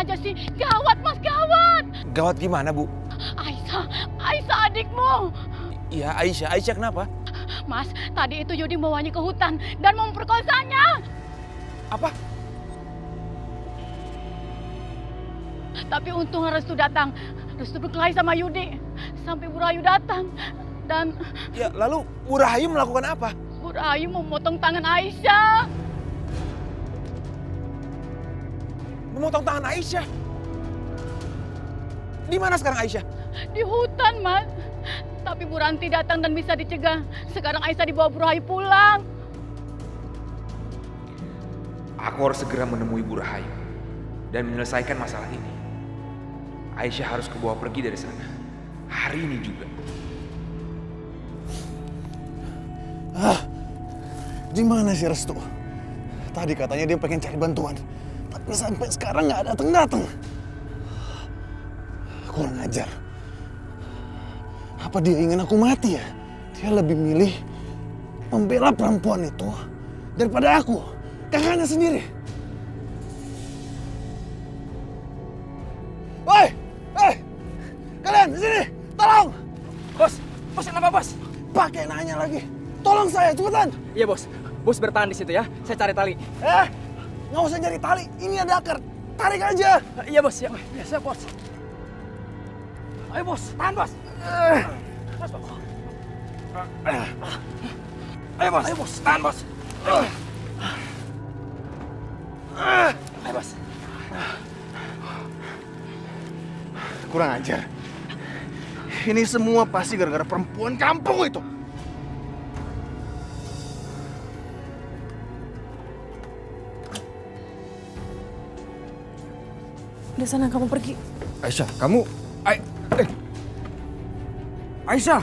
aja sih? Gawat Mas, gawat. Gawat gimana, Bu? Aisyah adikmu. Iya, Aisyah. Aisyah kenapa? Mas, tadi itu Yudi membawanya ke hutan dan memperkosanya. Apa? Tapi untung Restu datang. Restu berkelahi sama Yudi. Sampai Bu Rahayu datang. Dan Ya, lalu Bu Rahayu melakukan apa? Bu Rahayu memotong tangan Aisyah. Memotong tangan Aisyah? Di mana sekarang Aisyah? Di hutan, Mas. Tapi Bu Ranti datang dan bisa dicegah. Sekarang Aisyah dibawa Bu Rahayu pulang. Aku harus segera menemui Bu Rahayu dan menyelesaikan masalah ini. Aisyah harus kebawa pergi dari sana. Hari ini juga. Di mana si Restu? Tadi katanya dia pengen cari bantuan. Tapi sampai sekarang nggak datang-datang. Kurang ajar. Apa dia ingin aku mati ya? Dia lebih milih membela perempuan itu daripada aku, kakaknya sendiri. Woi! Kalian di sini! Tolong! Bos, kenapa bos? Pakai nanya lagi. Tolong saya, cepetan! Iya bos, bos bertahan di situ ya. Saya cari tali. Nggak usah nyari tali. Ini ada akar. Tarik aja. Iya bos, ya. Biasa bos. Ayo bos, tahan bos. Ayo bos, tahan bos. Ayo bos. Kurang ajar. Ini semua pasti gara-gara perempuan kampung itu. Udah sana kamu pergi. Aisyah, kamu... Aisyah!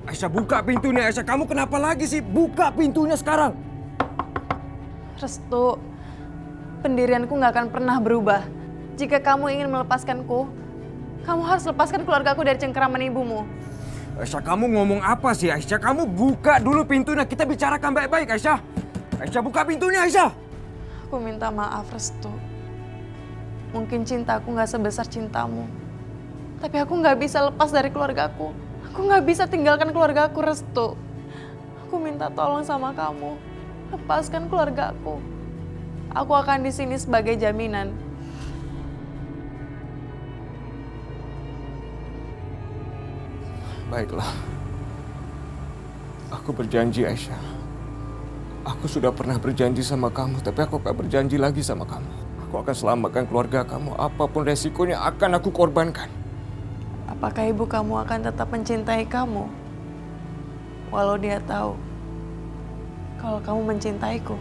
Aisyah, buka pintunya. Aisyah, kamu kenapa lagi sih? Buka pintunya sekarang. Restu, pendirianku nggak akan pernah berubah. Jika kamu ingin melepaskanku, kamu harus lepaskan keluargaku dari cengkeraman ibumu. Aisyah, kamu ngomong apa sih? Aisyah, kamu buka dulu pintunya. Kita bicarakan baik-baik, Aisyah. Aisyah, buka pintunya, Aisyah. Aku minta maaf, Restu. Mungkin cintaku nggak sebesar cintamu. Tapi aku nggak bisa lepas dari keluargaku. Aku nggak bisa tinggalkan keluargaku, Restu. Aku minta tolong sama kamu. Lepaskan keluargaku. Aku akan di sini sebagai jaminan. Baiklah. Aku berjanji, Aisyah. Aku sudah pernah berjanji sama kamu, tapi aku akan berjanji lagi sama kamu. Aku akan selamatkan keluarga kamu, apapun resikonya akan aku korbankan. Apakah ibu kamu akan tetap mencintai kamu? Walau dia tahu kalau kamu mencintaiku.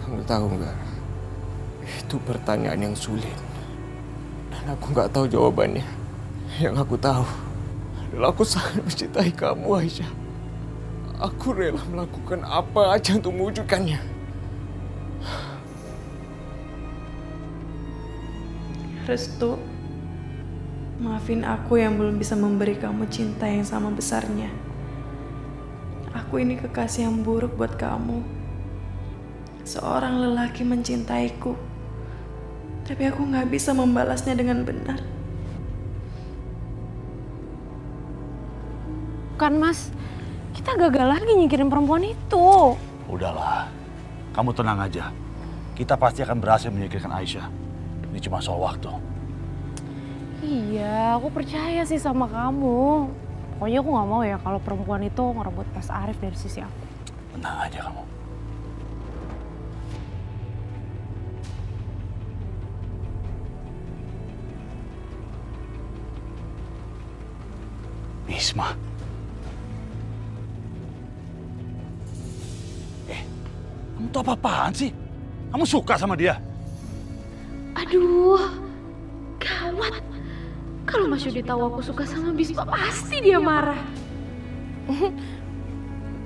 Kamu tahu nggak? Itu pertanyaan yang sulit. Dan aku nggak tahu jawabannya. Yang aku tahu adalah aku sangat mencintai kamu, Aisyah. Aku rela melakukan apa aja untuk mewujudkannya. Restu, maafin aku yang belum bisa memberi kamu cinta yang sama besarnya. Aku ini kekasih yang buruk buat kamu. Seorang lelaki mencintaiku, tapi aku gak bisa membalasnya dengan benar. Kan Mas, kita gagal lagi nyingkirin perempuan itu. Udahlah, kamu tenang aja. Kita pasti akan berhasil menyingkirkan Aisyah. Ini cuma soal waktu. Iya, aku percaya sih sama kamu. Pokoknya aku gak mau ya kalau perempuan itu ngerebut Mas Arif dari sisi aku. Tenang aja kamu. Bisma. Kamu tuh apa-apaan sih? Kamu suka sama dia? Aduh, gawat. Kalau Mas Yudi tahu aku suka sama Bisma, pasti dia marah.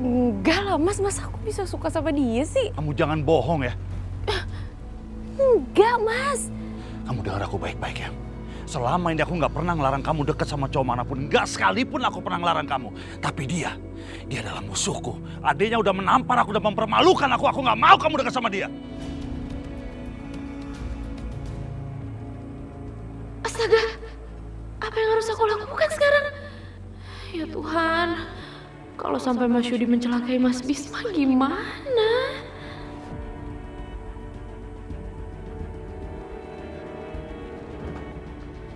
Enggak lah Mas, masa aku bisa suka sama dia sih? Kamu jangan bohong ya. Enggak Mas. Kamu dengar aku baik-baik ya. Selama ini aku nggak pernah ngelarang kamu deket sama cowok manapun. Nggak sekalipun aku pernah ngelarang kamu. Tapi dia adalah musuhku. Adiknya udah menampar aku, udah mempermalukan aku. Aku nggak mau kamu deket sama dia. Astaga, apa yang harus aku lakukan sekarang? Ya Tuhan, kalau sampai Mas Yudi mencelakai Mas Bisma gimana?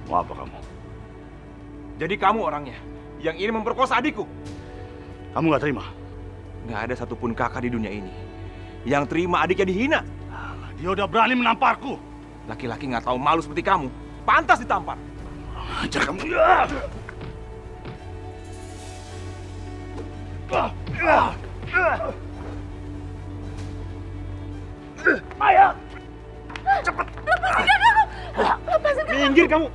Mau apa kamu? Jadi kamu orangnya yang ingin memperkosa adikku. Kamu nggak terima? Nggak ada satupun kakak di dunia ini yang terima adiknya dihina. Dia udah berani menamparku. Laki-laki nggak tahu malu seperti kamu, pantas ditampar. Ajar kamu. Ya. Ayo. Cepat. Minggir kamu.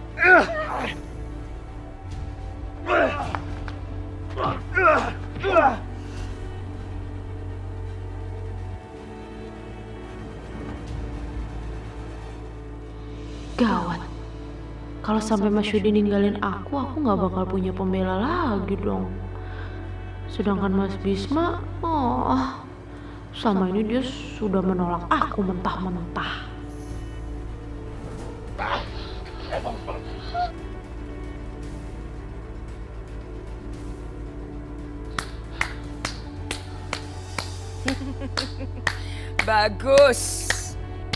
Gawat. Kalau sampai Mas Yudi ninggalin aku nggak bakal punya pembela lagi dong. Sedangkan Mas Bisma, sama ini dia sudah menolak aku mentah-mentah. Bagus,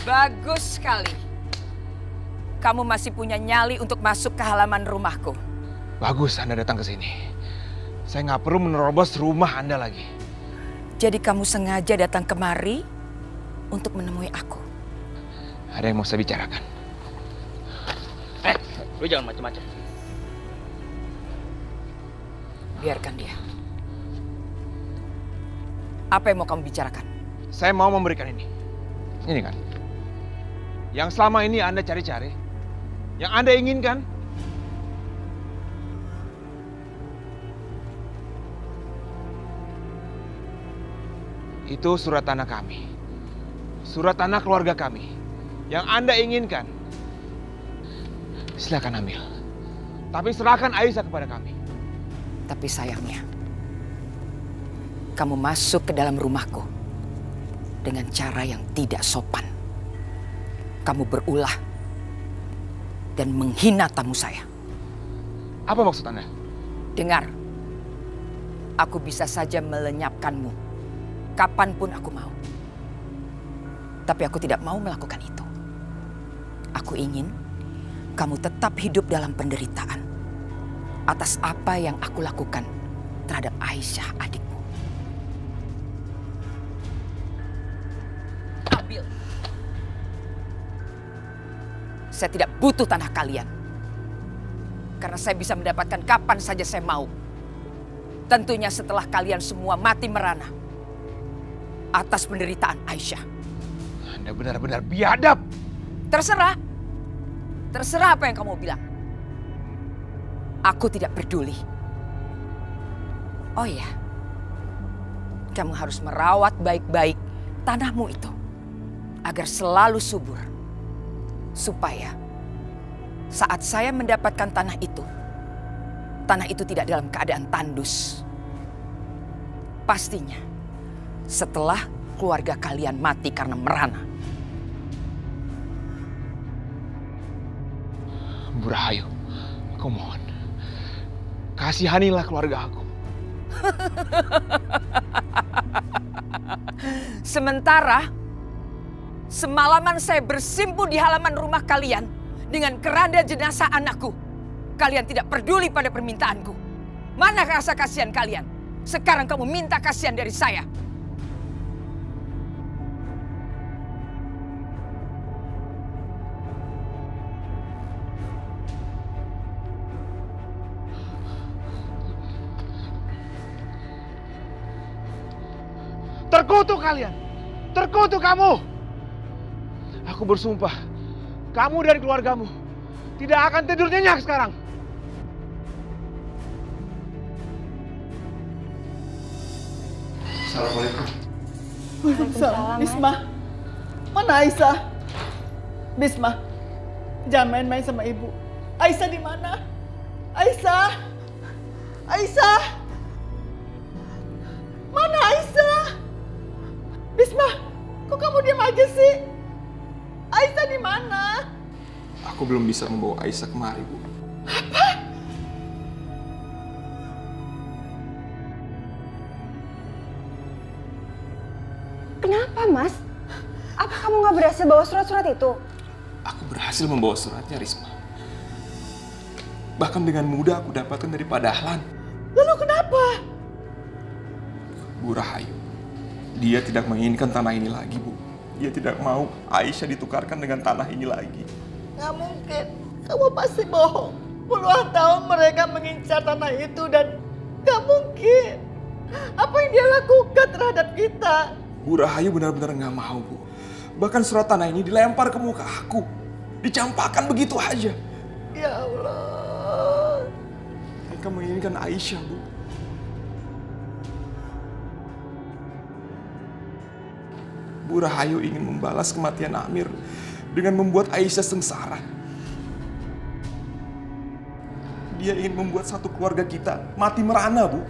bagus sekali. Kamu masih punya nyali untuk masuk ke halaman rumahku. Bagus Anda datang ke sini. Saya nggak perlu menerobos rumah Anda lagi. Jadi kamu sengaja datang kemari untuk menemui aku. Ada yang mau saya bicarakan. Lu jangan macam-macam. Biarkan dia. Apa yang mau kamu bicarakan? Saya mau memberikan ini. Ini kan. Yang selama ini Anda cari-cari. Yang Anda inginkan. Itu surat tanah kami. Surat tanah keluarga kami. Yang Anda inginkan. Silakan ambil. Tapi serahkan Aisyah kepada kami. Tapi sayangnya, kamu masuk ke dalam rumahku dengan cara yang tidak sopan. Kamu berulah dan menghina tamu saya. Apa maksud Anda? Dengar, aku bisa saja melenyapkanmu kapanpun aku mau. Tapi aku tidak mau melakukan itu. Aku ingin kamu tetap hidup dalam penderitaan atas apa yang aku lakukan terhadap Aisyah adikmu. Ambil. Saya tidak butuh tanah kalian. Karena saya bisa mendapatkan kapan saja saya mau. Tentunya setelah kalian semua mati merana atas penderitaan Aisyah. Anda benar-benar biadab. Terserah. Terserah apa yang kamu bilang. Aku tidak peduli. Oh iya. Kamu harus merawat baik-baik tanahmu itu. Agar selalu subur. Supaya saat saya mendapatkan tanah itu tidak dalam keadaan tandus. Pastinya setelah keluarga kalian mati karena merana. Bu Rahayu, aku mohon. Kasihanilah keluarga aku. Sementara semalaman saya bersimpu di halaman rumah kalian dengan keranda jenazah anakku. Kalian tidak peduli pada permintaanku. Mana rasa kasihan kalian? Sekarang kamu minta kasihan dari saya. Terkutuk kalian. Terkutuk kamu. Aku bersumpah, kamu dan keluargamu tidak akan tidur nyenyak sekarang. Assalamualaikum. Waalaikumsalam. Bisma, mana Aisyah? Bisma, jangan main-main sama ibu. Aisyah di mana? Aisyah? Aisyah? Mana Aisyah? Bisma, kok kamu diam aja sih? Aisyah di mana? Aku belum bisa membawa Aisyah kemari, Bu. Kenapa, Mas? Apa kamu nggak berhasil bawa surat-surat itu? Aku berhasil membawa suratnya, Risma. Bahkan dengan mudah aku dapatkan dari Pak Dahlan. Lalu kenapa? Bu Rahayu, dia tidak menginginkan tanah ini lagi, Bu. Dia tidak mau Aisyah ditukarkan dengan tanah ini lagi. Nggak mungkin. Kamu pasti bohong. Puluhan tahun mereka mengincar tanah itu dan nggak mungkin. Apa yang dia lakukan terhadap kita? Bu Rahayu benar-benar nggak mau, Bu. Bahkan surat tanah ini dilempar ke muka aku. Dicampakkan begitu aja. Ya Allah. Mereka menginginkan Aisyah, Bu. Bu Rahayu ingin membalas kematian Amir dengan membuat Aisyah sengsara. Dia ingin membuat satu keluarga kita mati merana, Bu.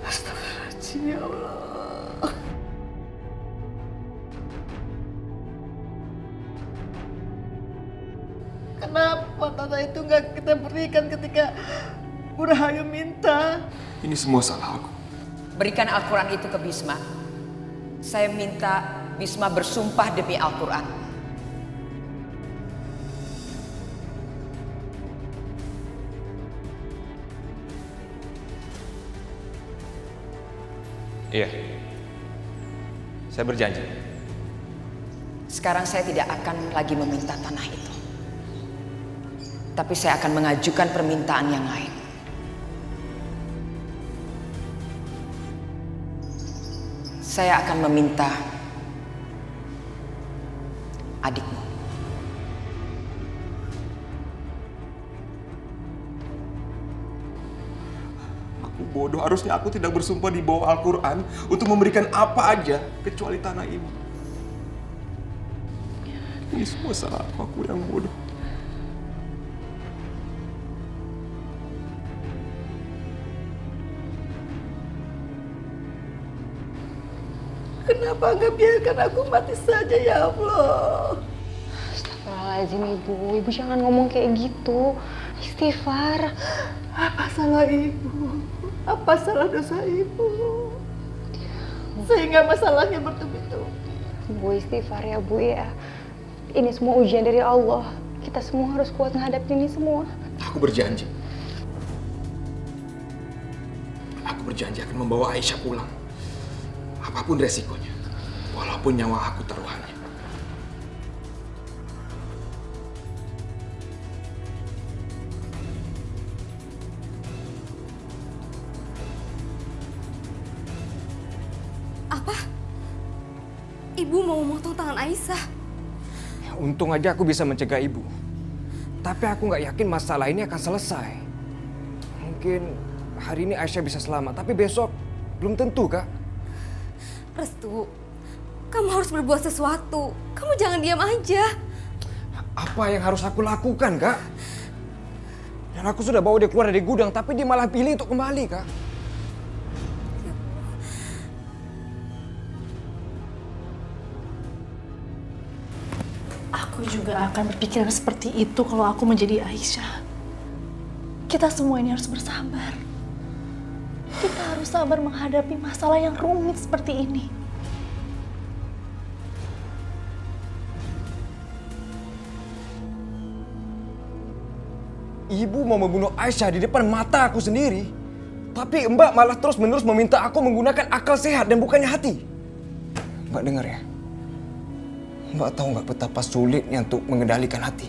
Astagfirullahaladzim, ya Allah. Kenapa tanah itu nggak kita berikan ketika Bu Rahayu minta? Ini semua salah aku. Berikan Al-Quran itu ke Bisma. Saya minta Bisma bersumpah demi Al-Quran. Iya. Saya berjanji. Sekarang saya tidak akan lagi meminta tanah itu. Tapi saya akan mengajukan permintaan yang lain. Saya akan meminta adikmu. Aku bodoh, harusnya aku tidak bersumpah di bawah Al-Quran untuk memberikan apa aja kecuali tanah ibu. Ini semua salah aku yang bodoh. Kenapa nggak biarkan aku mati saja, ya Allah? Astagfirullahaladzim, Ibu. Ibu jangan ngomong kayak gitu. Istighfar. Apa salah ibu? Apa salah dosa ibu? Sehingga masalahnya bertubi-tubi. Bu, istighfar ya, Bu ya. Ini semua ujian dari Allah. Kita semua harus kuat menghadapi ini semua. Aku berjanji. Aku berjanji akan membawa Aisyah pulang. Apapun resikonya. Walaupun nyawa aku taruhannya. Apa? Ibu mau memotong tangan Aisyah? Untung aja aku bisa mencegah ibu. Tapi aku nggak yakin masalah ini akan selesai. Mungkin hari ini Aisyah bisa selamat, tapi besok belum tentu, Kak. Restu, kamu harus berbuat sesuatu. Kamu jangan diam aja. Apa yang harus aku lakukan, Kak? Dan aku sudah bawa dia keluar dari gudang, tapi dia malah pilih untuk kembali, Kak. Aku juga akan berpikiran seperti itu kalau aku menjadi Aisyah. Kita semua ini harus bersabar. Kita harus sabar menghadapi masalah yang rumit seperti ini. Ibu mau membunuh Aisyah di depan mata aku sendiri. Tapi Mbak malah terus-menerus meminta aku menggunakan akal sehat dan bukannya hati. Mbak dengar ya. Mbak tahu nggak betapa sulitnya untuk mengendalikan hati?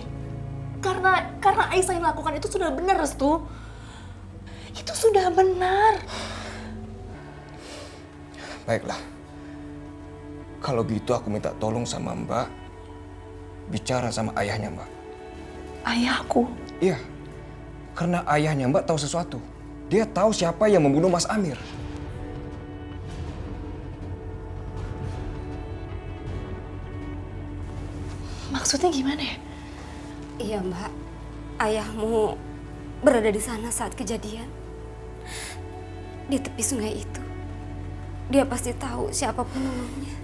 Karena Aisyah yang lakukan itu sudah benar, Restu. Itu sudah benar. Baiklah. Kalau gitu aku minta tolong sama Mbak. Bicara sama ayahnya Mbak. Ayahku? Iya. Karena ayahnya Mbak tahu sesuatu. Dia tahu siapa yang membunuh Mas Amir. Maksudnya gimana ya? Iya, Mbak. ayahmu berada di sana saat kejadian. Di tepi sungai itu. Dia pasti tahu siapa penolongnya.